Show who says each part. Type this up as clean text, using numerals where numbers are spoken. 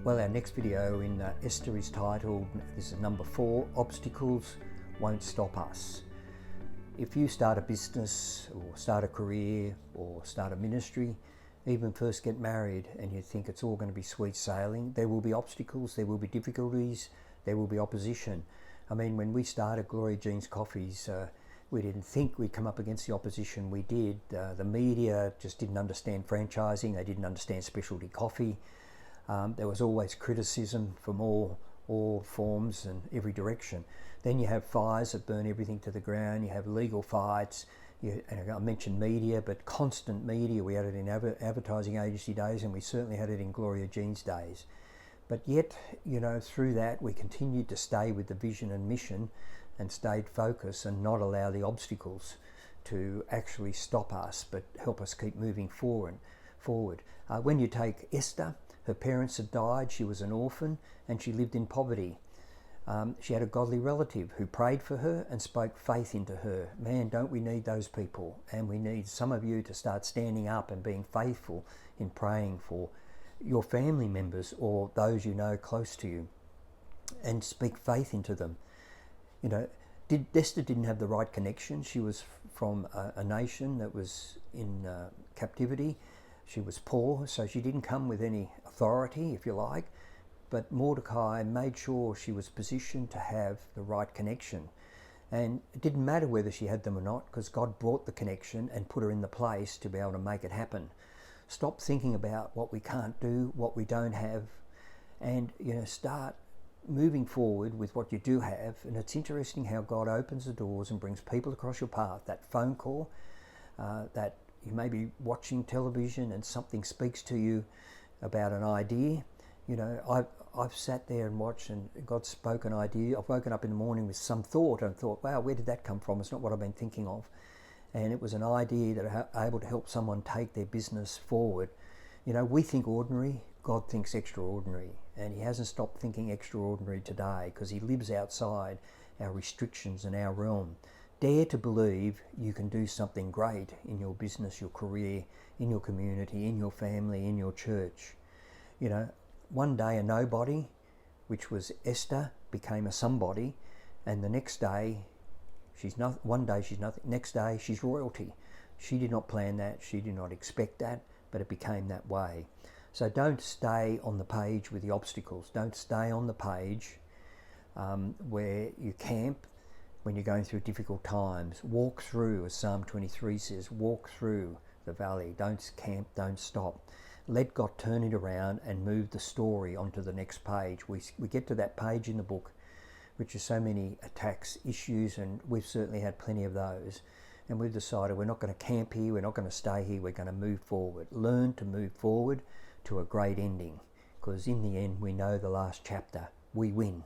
Speaker 1: Well, our next video in Esther is titled, this is number 4, Obstacles Won't Stop Us. If you start a business or start a career or start a ministry, even first get married and you think it's all going to be sweet sailing, there will be obstacles, there will be difficulties, there will be opposition. I mean, when we started Gloria Jean's Coffees, we didn't think we'd come up against the opposition we did. The media just didn't understand franchising, they didn't understand specialty coffee. There was always criticism from all forms and every direction. Then you have fires that burn everything to the ground, you have legal fights, and I mentioned media, but constant media. We had it in advertising agency days, and we certainly had it in Gloria Jean's days. But yet, through that we continued to stay with the vision and mission and stayed focused and not allow the obstacles to actually stop us, but help us keep moving forward. When you take Esther, her parents had died, she was an orphan, and she lived in poverty. She had a godly relative who prayed for her and spoke faith into her. Man, don't we need those people? And we need some of you to start standing up and being faithful in praying for your family members or those you know close to you, and speak faith into them. Esther didn't have the right connection. She was from a nation that was in captivity. She was poor, so she didn't come with any authority, if you like. But Mordecai made sure she was positioned to have the right connection. And it didn't matter whether she had them or not, because God brought the connection and put her in the place to be able to make it happen. Stop thinking about what we can't do, what we don't have, and start moving forward with what you do have. And it's interesting how God opens the doors and brings people across your path. That phone call, that you may be watching television and something speaks to you about an idea. I've sat there and watched, and God spoke an idea. I've woken up in the morning with some thought and thought, wow, where did that come from? It's not what I've been thinking of. And it was an idea that I'm able to help someone take their business forward. We think ordinary, God thinks extraordinary. And he hasn't stopped thinking extraordinary today, because he lives outside our restrictions and our realm. Dare to believe you can do something great in your business, your career, in your community, in your family, in your church. One day a nobody, which was Esther, became a somebody, and the next day she's nothing. One day she's nothing, next day she's royalty. She did not plan that, she did not expect that, but it became that way. So don't stay on the page with the obstacles. Don't stay on the page where you camp when you're going through difficult times. Walk through, as Psalm 23 says, walk through the valley. Don't camp, don't stop. Let God turn it around and move the story onto the next page. We get to that page in the book, which is so many attacks, issues, and we've certainly had plenty of those. And we've decided we're not going to camp here, we're not going to stay here, we're going to move forward. Learn to move forward to a great ending, because in the end we know the last chapter, we win.